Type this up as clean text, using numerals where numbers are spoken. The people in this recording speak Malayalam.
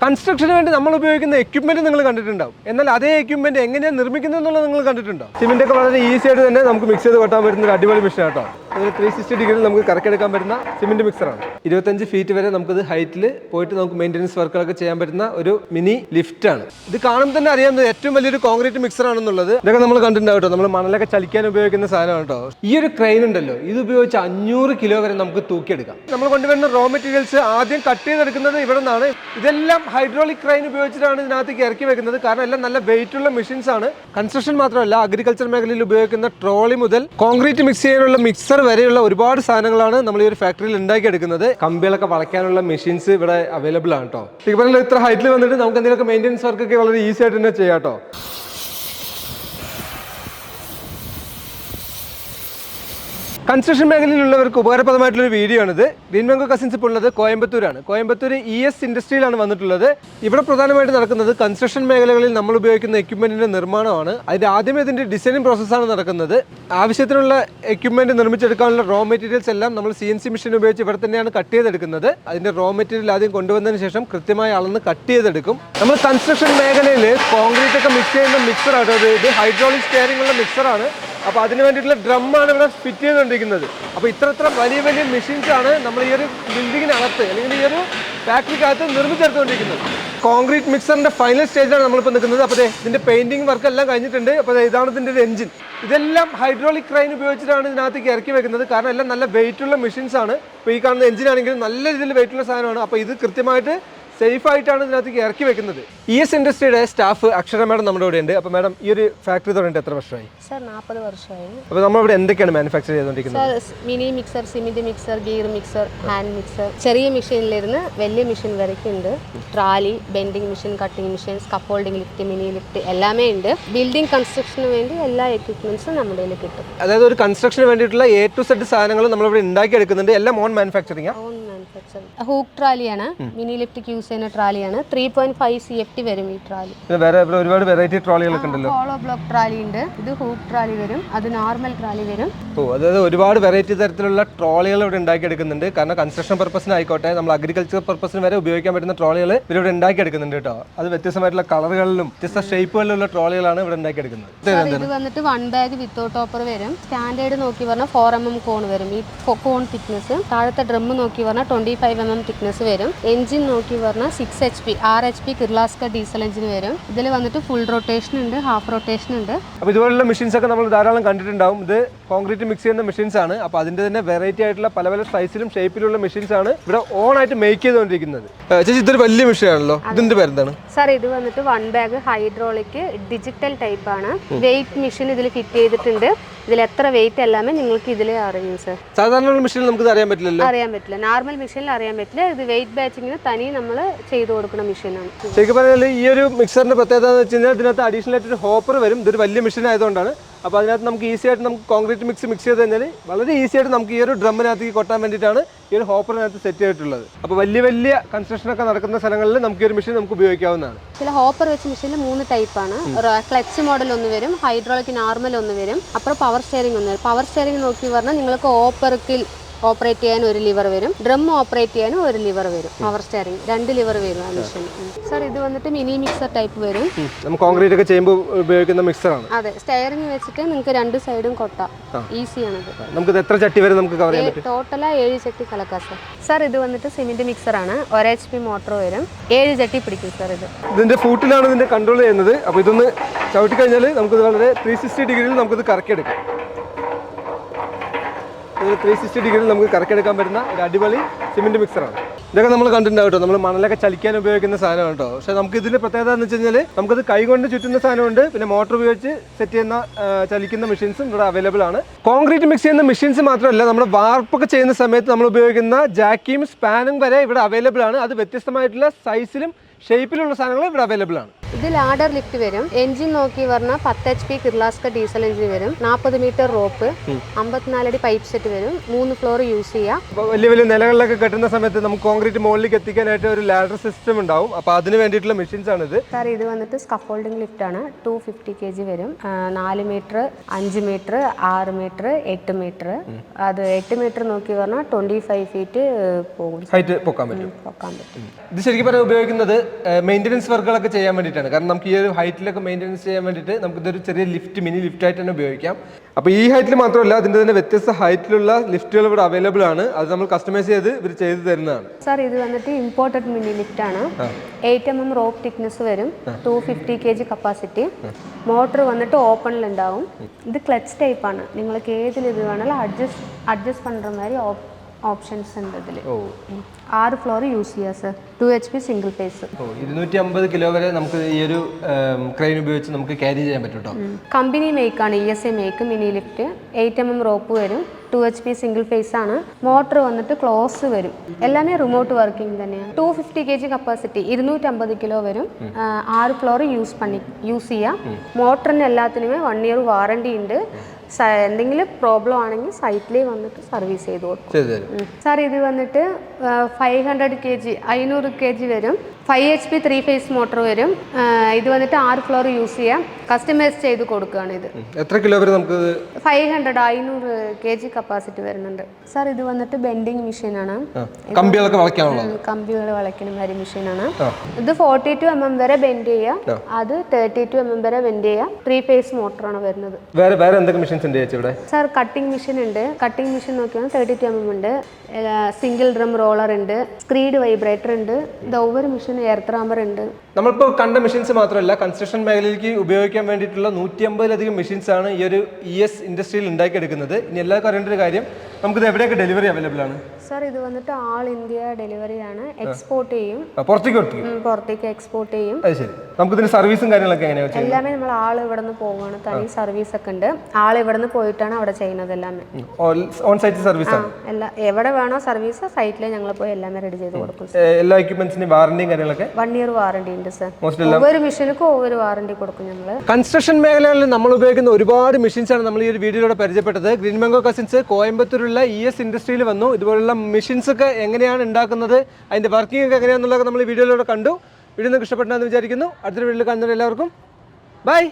കൺസ്ട്രക്ഷന് വേണ്ടി നമ്മൾ ഉപയോഗിക്കുന്ന എക്യുപ്മെന്റ് നിങ്ങൾ കണ്ടിട്ടുണ്ടാവും. എന്നാൽ അതേ എക്യുപ്മെന്റ് എങ്ങനെയാണ് നിർമ്മിക്കുന്നത് എന്നുള്ളത് നിങ്ങൾ കണ്ടിട്ടുണ്ടോ? സിമെന്റ് ഒക്കെ വളരെ ഈസി ആയിട്ട് തന്നെ നമുക്ക് മിക്സ് ചെയ്ത് കൊട്ടാൻ പറ്റുന്ന ഒരു അടിപൊളി മെഷീൻ കേട്ടോ. 360 ഡിഗ്രിയിൽ നമുക്ക് കറക്കിയെടുക്കാൻ പറ്റുന്ന സിമെന്റ് മിക്സറാണ്. 25 ഫീറ്റ് വരെ നമുക്കിത് ഹൈറ്റിൽ പോയിട്ട് നമുക്ക് മെയിൻ്റെനൻസ് വർക്കുകളൊക്കെ ചെയ്യാൻ പറ്റുന്ന ഒരു മിനി ലിഫ്റ്റ് ആണ്. ഇത് കാണുമ്പോൾ തന്നെ അറിയാം ഏറ്റവും വലിയൊരു കോൺക്രീറ്റ് മിക്സർ ആണെന്നുള്ളത്. ഇതൊക്കെ നമ്മൾ കണ്ടിട്ടുണ്ടാവും കേട്ടോ. നമ്മൾ മണലൊക്കെ ചലിക്കാൻ ഉപയോഗിക്കുന്ന സാധനമാണ് കേട്ടോ. ഈ ഒരു ക്രെയിൻ ഉണ്ടല്ലോ, ഇത് ഉപയോഗിച്ച് 500 കിലോ വരെ നമുക്ക് തൂക്കിയെടുക്കാം. നമ്മൾ കൊണ്ടുവരുന്ന റോ മെറ്റീരിയൽസ് ആദ്യം കട്ട് ചെയ്തെടുക്കുന്നത് ഇവിടെ നിന്നാണ്. ഇതെല്ലാം ഹൈഡ്രോളിക് ക്രെയിൻ ഉപയോഗിച്ചിട്ടാണ് ഇതിനകത്തേക്ക് ഇറക്കി വെക്കുന്നത്. കാരണം എല്ലാം നല്ല വെയിറ്റ് ഉള്ള മെഷീൻസ് ആണ്. കൺസ്ട്രക്ഷൻ മാത്രമല്ല, അഗ്രികൾച്ചർ മേഖലയിൽ ഉപയോഗിക്കുന്ന ട്രോളി മുതൽ കോൺക്രീറ്റ് മിക്സ് ചെയ്യാനുള്ള മിക്സർ വരെയുള്ള ഒരുപാട് സാധനങ്ങളാണ് നമ്മൾ ഈ ഒരു ഫാക്ടറിയിൽ ഉണ്ടാക്കിയെടുക്കുന്നത്. കമ്പികളൊക്കെ വളയ്ക്കാനുള്ള മെഷീൻസ് ഇവിടെ അവൈലബിൾ ആണ് കേട്ടോ. ഇത്ര ഹൈറ്റിൽ വന്നിട്ട് നമുക്ക് എന്തെങ്കിലുമൊക്കെ മെയിൻ്റെനൻസ് വർക്കൊക്കെ വളരെ ഈസി ആയിട്ട് തന്നെ ചെയ്യാം കേട്ടോ. കൺസ്ട്രക്ഷൻ മേഖലയിലുള്ളവർക്ക് ഉപകാരപ്രദമായിട്ടുള്ള ഒരു വീഡിയോ ആണിത്. ഗ്രീൻ മാംഗോ കസിൻസ് ഇപ്പോൾ ഉള്ളത് കോയമ്പത്തൂരാണ്. കോയമ്പത്തൂർ ES ഇൻഡസ്ട്രിയിലാണ് വന്നിട്ടുള്ളത്. ഇവിടെ പ്രധാനമായിട്ട് നടക്കുന്നത് കൺസ്ട്രക്ഷൻ മേഖലകളിൽ നമ്മൾ ഉപയോഗിക്കുന്ന എക്യുപ്മെന്റിന്റെ നിർമ്മാണമാണ്. അതിന്റെ ആദ്യമേ ഇതിന്റെ ഡിസൈനിങ് പ്രോസസ്സാണ് നടക്കുന്നത്. ആവശ്യത്തിനുള്ള എക്യുപ്മെന്റ് നിർമ്മിച്ചെടുക്കാനുള്ള റോ മെറ്റീരിയൽസ് എല്ലാം നമ്മൾ CNC മെഷീൻ ഉപയോഗിച്ച് ഇവിടെ തന്നെയാണ് കട്ട് ചെയ്തെടുക്കുന്നത്. അതിന്റെ റോ മെറ്റീരിയൽ ആദ്യം കൊണ്ടുവന്നതിന് ശേഷം കൃത്യമായി അളന്ന് കട്ട് ചെയ്തെടുക്കും. നമ്മൾ കൺസ്ട്രക്ഷൻ മേഖലയിൽ കോൺക്രീറ്റ് ഒക്കെ മിക്സ് ചെയ്യുന്ന മിക്സറാണ് ഇത്. ഹൈഡ്രോളിക് സ്റ്റെയറിംഗ് ഉള്ള മിക്സറാണ്. അപ്പോൾ അതിന് വേണ്ടിയിട്ടുള്ള ഡ്രമ്മാണ് ഇവിടെ ഫിറ്റ് ചെയ്തുകൊണ്ടിരിക്കുന്നത്. അപ്പോൾ ഇത്ര വലിയ വലിയ മെഷീൻസ് ആണ് നമ്മൾ ഈ ഒരു ബിൽഡിങ്ങിനകത്ത് അല്ലെങ്കിൽ ഈ ഒരു ഫാക്ടറിക്കകത്ത് നിർമ്മിച്ചെടുത്തുകൊണ്ടിരിക്കുന്നത്. കോൺക്രീറ്റ് മിക്സറിന്റെ ഫൈനൽ സ്റ്റേജിലാണ് നമ്മളിപ്പോൾ നിൽക്കുന്നത്. അപ്പോൾ ഇതിന്റെ പെയിന്റിംഗ് വർക്ക് എല്ലാം കഴിഞ്ഞിട്ടുണ്ട്. അപ്പോൾ ഇതാണ് ഇതിന്റെ ഒരു എഞ്ചിൻ. ഇതെല്ലാം ഹൈഡ്രോളിക് ക്രെയിൻ ഉപയോഗിച്ചിട്ടാണ് ഇതിനകത്തേക്ക് ഇറക്കി വെക്കുന്നത്. കാരണം എല്ലാം നല്ല വെയിറ്റ് ഉള്ള മെഷീൻസ് ആണ്. ഇപ്പോൾ ഈ കാണുന്ന എഞ്ചിൻ ആണെങ്കിലും നല്ല രീതിയിൽ വെയിറ്റ് ഉള്ള സാധനമാണ്. അപ്പോൾ ഇത് കൃത്യമായിട്ട് സേഫ് ആയിട്ടാണ് ഇതിനകത്തേക്ക് ഇറക്കി വെക്കുന്നത്. ES ഇൻഡസ്ട്രിയുടെ സ്റ്റാഫ് അക്ഷര മാഡം നമ്മുടെ ഇവിടെ ഉണ്ട്. അപ്പോൾ മാഡം, ഈ ഒരു ഫാക്ടറി തുടങ്ങിയിട്ട് എത്ര വർഷമായി? സർ 40 വർഷമായി. അപ്പോൾ നമ്മളിവിടെ എന്തൊക്കെയാണ് മാനുഫാക്ചർ ചെയ്തുകൊണ്ടിരിക്കുന്നത്? Sir mini mixer, cement mixer, gear mixer, hand mixer, ചെറിയ മെഷീനിലിരുന്ന് വലിയ മെഷീൻ വരയ്ക്കും ഉണ്ട്. Trolley, bending machine, cutting machine, scaffolding lift, mini lift എല്ലാമേ ഉണ്ട്. ബിൽഡിംഗ് കൺസ്ട്രക്ഷന് വേണ്ടി എല്ലാ എക്യുപ്മെന്റ്സും നമ്മുടെ കയ്യിൽ കിട്ടും. അതായത് ഒരു കൺസ്ട്രക്ഷന് വേണ്ടിയിട്ടുള്ള A to Z സാധനങ്ങൾ നമ്മളിവിടെ ഉണ്ടാക്കിയെടുക്കുന്നുണ്ട്. എല്ലാം ഓൺ മാനുഫാക്ചറിംഗ്. ഹൂക്ക് ട്രാലിയാണ്, മിനി ലിഫ്റ്റ് യൂസ് ചെയ്യുന്ന ട്രാലിയാണ്. 3.5 CFT വരും ഈ ട്രാലി. വേറെ ഒരുപാട് വെറൈറ്റി ട്രോളികളൊക്കെ ഉണ്ടല്ലോ. ഹോളോ ബ്ലോക്ക് ട്രാലി ഉണ്ട്. ഇത് ഹൂക്ക് ട്രാലി വരും, അത് നോർമൽ ട്രാലി വരും. അതായത് ഒരുപാട് വെറൈറ്റി തരത്തിലുള്ള ട്രോളികൾ ഇവിടെ ഉണ്ടാക്കിയെടുക്കുന്നുണ്ട്. കാരണം കൺസ്ട്രക്ഷൻ പർപ്പസിനായിക്കോട്ടെ, നമ്മൾ അഗ്രികൾച്ചർ പർപ്പസിന് വരെ ഉപയോഗിക്കാൻ പറ്റുന്ന ട്രോളികൾ ഇവരിവിടെ ഉണ്ടാക്കിയെടുക്കുന്നുണ്ട് കേട്ടോ. അത് വ്യത്യസ്തമായിട്ടുള്ള കളറുകളിലും വ്യത്യസ്ത ഷേപ്പുകളിലുള്ള ട്രോളികളാണ് ഇവിടെ ഉണ്ടാക്കിയെടുക്കുന്നത്. ഇത് വന്നിട്ട് 1 ബാഗ് വിത്തൗട്ട് ടോപ്പർ വരും. സ്റ്റാൻഡേർഡ് നോക്കി പറഞ്ഞാൽ 4 mm കോൺ വരും. ഈ കോൺ തിക്നെസ്. താഴത്തെ ഡ്രം നോക്കി പറഞ്ഞാൽ 25 mm തിക്നെസ് വരും. എഞ്ചിൻ നോക്കി പറഞ്ഞാൽ 6 HP 6 HP Kirloskar diesel engine വരും. ഇതിൽ വന്നിട്ട് ഫുൾ റൊട്ടേഷൻ ഉണ്ട്, ഹാഫ് റൊട്ടേഷൻ ഉണ്ട്. അപ്പോൾ ഇതുപോലുള്ള മെഷീൻസ് ഒക്കെ നമ്മൾ ധാരാളം കണ്ടിട്ടുണ്ടാവും. ഇത് കോൺക്രീറ്റ് മിക്സ് ചെയ്യുന്ന മെഷീൻസ് ആണ്. അപ്പോൾ അതിന്റെ തന്നെ വെറൈറ്റി ആയിട്ടുള്ള പല സൈസിലും ഷേപ്പിലുള്ള മെഷീൻസ് ആണ് ഇവിടെ ഓൺ ആയിട്ട് മേക്ക് ചെയ്തുകൊണ്ടിരിക്കുന്നത്. ചേച്ചി, ഇതൊരു വലിയ മെഷീൻ ആണല്ലോ. ഇതിന്റെ പേരെന്താണ്? സാർ, ഇത് വന്നിട്ട് 1 ബാഗ് ഹൈഡ്രോളിക് ഡിജിറ്റൽ ടൈപ്പ് ആണ്. വെയിറ്റ് മെഷീൻ ഇതിൽ ഫിറ്റ് ചെയ്തിട്ടുണ്ട്. ഇതിൽ എത്ര വെയിറ്റ് എല്ലാമേ നിങ്ങൾക്ക് ഇതിലേ അറിയും സർ. സാധാരണ മെഷീനിൽ നമുക്ക് അറിയാൻ പറ്റില്ലല്ലോ. അറിയാൻ പറ്റില്ല. നോർമൽ മെഷീനിൽ അറിയാൻ പറ്റില്ല. ഇത് വെയിറ്റ് ബാച്ചിങ്ങിന് തനി നമ്മൾ ചെയ്തു കൊടുക്കുന്ന മെഷീനാണ്. ശരിക്കും പറഞ്ഞാൽ ഈ ഒരു മിക്സറിന്റെ പ്രത്യേകത എന്ന് വെച്ച് കഴിഞ്ഞാൽ ഇതിനകത്ത് അഡീഷണൽ ആയിട്ട് ഒരു ഹോപ്പർ വരും. ഇതൊരു വലിയ മെഷീൻ ആയതുകൊണ്ടാണ്. അപ്പോൾ അതിനകത്ത് നമുക്ക് ഈസി ആയിട്ട് നമുക്ക് കോൺക്രീറ്റ് മിക്സ് ചെയ്ത് കഴിഞ്ഞാൽ വളരെ ഈസി ആയിട്ട് നമുക്ക് ഈ ഒരു ഡ്രമ്മിനകത്തേക്ക് കൊട്ടാൻ വേണ്ടിയിട്ടാണ് ഈ ഒരു ഹോപ്പറിനകത്ത് സെറ്റ് ചെയ്തിട്ടുള്ളത്. അപ്പോൾ വലിയ കൺസ്ട്രക്ഷനൊക്കെ നടക്കുന്ന സ്ഥലങ്ങളിൽ നമുക്ക് ഈ ഒരു മെഷീൻ നമുക്ക് ഉപയോഗിക്കാവുന്നതാണ്. ചില ഹോപ്പർ വെച്ച മെഷീനിൽ 3 ടൈപ്പാണ്. ക്ലച്ച് മോഡൽ ഒന്ന് വരും, ഹൈഡ്രോളിക് നോർമൽ ഒന്ന് വരും, അப்புறம் പവർ സ്റ്റിയറിംഗ് ഒന്ന് വരും. പവർ സ്റ്റിയറിംഗ് നോക്കി പറഞ്ഞാൽ നിങ്ങൾക്ക് ഓപ്പറേറ്റ് ചെയ്യാൻ ഒരു ലിവർ വരും, ഡ്രം ഓപ്പറേറ്റ് ചെയ്യാനും ഒരു ലിവർ വരും. പവർ സ്റ്റിയറിംഗ് 2 ലിവർ വരും ആ മെഷീൻ. സർ, ഇത് വന്നിട്ട് മിനി മിക്സർ ടൈപ്പ് വരും. നമുക്ക് കോൺക്രീറ്റ് ഒക്കെ ചെയ്യുമ്പോൾ ഉപയോഗിക്കുന്ന മിക്സറാണ്. അതെ, സ്റ്റെയറിംഗ് വെച്ചിട്ട് നിങ്ങൾക്ക് 2 സൈഡും കൊട്ടാം. ഈസിയാണ്. നമുക്ക് എത്ര ചട്ടി വരെ നമുക്ക് കവർ ചെയ്യാൻ പറ്റും? ടോട്ടലാ 7 ചട്ടി കലക്കാം സർ. സർ, ഇത് വന്നിട്ട് സിമെന്റ് മിക്സർ ആണ്. 1 HP മോട്ടർ വരും. 7 ചട്ടി പിടിക്കും സർ. ഇതിന്റെ ഫൂട്ടിലാണ് ഇതിന്റെ കൺട്രോൾ ചെയ്യുന്നത്. അപ്പോൾ ഇതൊന്ന് ചവിട്ടി കഴിഞ്ഞാൽ നമുക്കിത് വളരെ 360 ഡിഗ്രിയിൽ നമുക്കിത് കറക്കിയെടുക്കാം. 360 ഡിഗ്രിയിൽ നമുക്ക് കറക്കിയെടുക്കാൻ പറ്റുന്ന ഒരു അടിപൊളി സിമെന്റ് മിക്സറാണ്. ഇതൊക്കെ നമ്മൾ കണ്ടിട്ടുണ്ടാവും കേട്ടോ. നമ്മൾ മണലൊക്കെ ചലിക്കാൻ ഉപയോഗിക്കുന്ന സാധനമാണ് കേട്ടോ. പക്ഷേ നമുക്ക് ഇതിന്റെ പ്രത്യേകത എന്ന് വെച്ച് കഴിഞ്ഞാൽ നമുക്കത് കൈകൊണ്ട് ചുറ്റുന്ന സാധനമുണ്ട്. പിന്നെ മോട്ടോർ ഉപയോഗിച്ച് സെറ്റ് ചെയ്യുന്ന ചലിക്കുന്ന മെഷീൻസും ഇവിടെ അവൈലബിൾ ആണ്. കോൺക്രീറ്റ് മിക്സ് ചെയ്യുന്ന മെഷീൻസ് മാത്രമല്ല, നമ്മുടെ വാർപ്പൊക്കെ ചെയ്യുന്ന സമയത്ത് നമ്മൾ ഉപയോഗിക്കുന്ന ജാക്കിയും സ്പാനും വരെ ഇവിടെ അവൈലബിൾ ആണ്. അത് വ്യത്യസ്തമായിട്ടുള്ള സൈസിലും ഷേപ്പിലുള്ള സാധനങ്ങൾ ഇവിടെ അവൈലബിൾ ആണ്. ഇത് ലാഡർ ലിഫ്റ്റ് വരും. എഞ്ചിൻ നോക്കി പറഞ്ഞാൽ 10 HP കിർലോസ്കർ ഡീസൽ എഞ്ചിൻ വരും. 40 മീറ്റർ റോപ്പ്, 54 അടി പൈപ്പ് സെറ്റ് വരും. 3 ഫ്ലോർ യൂസ് ചെയ്യാം. വലിയ വലിയ നിലകളിലൊക്കെ കെട്ടുന്ന സമയത്ത് നമുക്ക് കോൺക്രീറ്റ് മുകളിലേക്ക് എത്തിക്കാനായിട്ട് ഒരു ലാഡർ സിസ്റ്റം ഉണ്ടാവും. അപ്പോൾ അതിന് വേണ്ടിയിട്ടുള്ള മെഷീൻസ് ആണ് ഇത്. സാർ ഇത് വന്നിട്ട് സ്കഫോൾഡിംഗ് ലിഫ്റ്റ് ആണ്. 250 kg വരും. 4 മീറ്റർ, 5 മീറ്റർ, 6 മീറ്റർ, 8 മീറ്റർ. അത് 8 മീറ്റർ നോക്കി പറഞ്ഞാൽ 25 ഫീറ്റ് പോകും, ഹൈറ്റ് പൊക്കാൻ പറ്റും. ഇത് ശരിക്കും പറഞ്ഞാൽ ഉപയോഗിക്കുന്നത് മെയിൻ്റനൻസ് വർക്കുകളൊക്കെ ചെയ്യാൻ വേണ്ടിയിട്ടാണ്. കാരണം നമുക്ക് ഈ ഒരു ഹൈറ്റിലൊക്കെ മെയിൻ്റനൻസ് ചെയ്യാൻ വേണ്ടിയിട്ട് നമുക്ക് ഇതൊരു ചെറിയ ലിഫ്റ്റ്, മിനി ലിഫ്റ്റ് ആയിട്ട് തന്നെ ഉപയോഗിക്കാം. അപ്പോൾ ഈ ഹൈറ്റിൽ മാത്രമല്ല, അതിൻ്റെ തന്നെ വ്യത്യസ്ത ഹൈറ്റിലുള്ള ലിഫ്റ്റുകൾ ഇവിടെ അവൈലബിൾ ആണ്. അത് നമ്മൾ കസ്റ്റമൈസ് ചെയ്ത് ഇവർ ചെയ്ത് തരുന്നതാണ്. സാർ ഇത് വന്നിട്ട് ഇമ്പോർട്ടഡ് മിനി ലിഫ്റ്റ് ആണ്. 8 mm റോപ്പ് തിക്നെസ് വരും. 250 kg കപ്പാസിറ്റി. മോട്ടർ വന്നിട്ട് ഓപ്പണിൽ ഉണ്ടാവും. ഇത് ക്ലച്ച് ടൈപ്പ് ആണ്. നിങ്ങൾക്ക് ഏതിൽ ഇത് വേണമെങ്കിലും അഡ്ജസ്റ്റ് பண்ணுற மாதிரி ഓപ്ഷൻസ് ഉണ്ട് ഇതിൽ. 6 ഫ്ലോർ യൂസ് ചെയ്യാം sir. 2 HP single face. 250 kilo വരെ നമുക്ക് ഈ ഒരു ക്രെയിൻ ഉപയോഗിച്ച് നമുക്ക് ക്യാരി ചെയ്യാൻ പറ്റും കേട്ടോ. കമ്പനി മേക്കാണ്, ESA make mini lift. 8 mm rope വരും. 2 HP സിംഗിൾ ഫേസ് ആണ്. മോട്ടർ വന്നിട്ട് ക്ലോസ് വരും. എല്ലാമേ റിമോട്ട് വർക്കിംഗ് തന്നെയാണ്. 250 kg കപ്പാസിറ്റി, 250 കിലോ വരും. 6 ഫ്ലോർ യൂസ് ചെയ്യാം. മോട്ടറിന് എല്ലാത്തിനുമേ 1 ഇയർ വാറണ്ടി ഉണ്ട്. എന്തെങ്കിലും പ്രോബ്ലം ആണെങ്കിൽ സൈറ്റിൽ വന്നിട്ട് സർവീസ് ചെയ്ത് കൊടുക്കും. സാർ ഇത് വന്നിട്ട് 500 kg 500 kg വരും. 5 HP 3 ഫേസ് മോട്ടർ വരും. ഇത് വന്നിട്ട് 6 ഫ്ലോർ യൂസ് ചെയ്യാം. കസ്റ്റമൈസ് ചെയ്ത് കൊടുക്കുകയാണ് ഇത്. എത്ര കിലോ വരെ നമുക്ക് 500 kg കപ്പാസിറ്റി വരുന്നുണ്ട്. സാർ ഇത് വന്നിട്ട് ബെൻഡിങ് മെഷീനാണ്. കമ്പികളൊക്കെ വളയ്ക്കാനുള്ള കമ്പികൾ വളയ്ക്കുന്ന മാതിരി മെഷീനാണ്. ഇത് 42 mm വരെ ബെൻഡ് ചെയ്യാം. അത് 32 mm വരെ ബെൻഡ് ചെയ്യാം. 3 ഫേസ് മോട്ടറാണ് വരുന്നത്. വേറെ എന്തൊക്കെ മെഷീൻസ് ഉണ്ട് ഇവിടെ? സാർ കട്ടിംഗ് മെഷീൻ ഉണ്ട്. കട്ടിംഗ് മെഷീൻ നോക്കിയാൽ 32 mm ഉണ്ട്. സിംഗിൾ ഡ്രം റോളർ ഉണ്ട്. സ്ക്രീഡ് വൈബ്രേറ്റർ ഉണ്ട്. ഇത് ഒവർ മെഷീൻ എയർ ത്രാമർ ഉണ്ട്. നമ്മളിപ്പോൾ കണ്ട മെഷീൻസ് മാത്രമല്ല, കൺസ്ട്രക്ഷൻ മേഖലയിലേക്ക് ഉപയോഗിക്കാൻ വേണ്ടിയിട്ടുള്ള 150-ലധികം മെഷീൻസ് ആണ് ഈ ഒരു ES ഇൻഡസ്ട്രിയിൽ ഉണ്ടാക്കിയെടുക്കുന്നത്. ഇനി എല്ലാവർക്കും അറിയേണ്ട ഒരു കാര്യം, നമുക്കിത് എവിടെയൊക്കെ ഡെലിവറി അവൈലബിൾ ആണ്? സാർ ഇത് വന്നിട്ട് ആൾ ഇന്ത്യ ഡെലിവറി ആണ്. എക്സ്പോർട്ട് ചെയ്യും. പുറത്തേക്ക് എക്സ്പോർട്ട് ചെയ്യും. അത് ശരി. നമുക്കിതിന് സർവീസും കാര്യങ്ങളൊക്കെ എങ്ങനെയാണ്? എല്ലാമേ നമ്മൾ ആൾ ഇവിടെ നിന്ന് പോവുകയാണ്. തനി സർവീസ് ഒക്കെ ഉണ്ട്. ആൾ ഇവിടെ നിന്ന് പോയിട്ടാണ് അവിടെ ചെയ്യുന്നത്. എല്ലാമേ ഓൺ സൈറ്റ് സർവീസ് ആണ്. എവിടെ വേണോ സർവീസ് സൈറ്റിൽ ഞങ്ങൾ പോയി എല്ലാമേ റെഡി ചെയ്ത് കൊടുക്കും. എല്ലാ എക്യുപ്മെന്റ്സിനും വാറണ്ടിയും കാര്യങ്ങളൊക്കെ 1 ഇയർ വാറണ്ടി ഉണ്ട് സാർ. ഒവ്വൊരു മെഷീനുക്കും ഒവ്വൊരു വാറണ്ടി കൊടുക്കും ഞങ്ങൾ. കൺസ്ട്രക്ഷൻ മേഖലകളിൽ നമ്മൾ ഉപയോഗിക്കുന്ന ഒരുപാട് മെഷീൻസ് ആണ് നമ്മൾ ഈ ഒരു വീഡിയോയിലൂടെ പരിചയപ്പെട്ടത്. ഗ്രീൻ മാംഗോ കസിൻസ് കോയമ്പത്തൂരുള്ള ES ഇൻഡസ്ട്രിയിൽ വന്നു. ഇതുപോലുള്ള മെഷീൻസ് ഒക്കെ എങ്ങനെയാണ് ഉണ്ടാക്കുന്നത്, അതിന്റെ വർക്കിംഗ് ഒക്കെ എങ്ങനെയാണെന്നുള്ളത് നമ്മൾ ഈ വീഡിയോയിലൂടെ കണ്ടു. വീഡിയോ നിങ്ങൾക്ക് ഇഷ്ടപ്പെട്ടെന്ന് വിചാരിക്കുന്നു. അടുത്തൊരു വീഡിയോയിൽ കാണുന്നവർ എല്ലാവർക്കും ബൈ.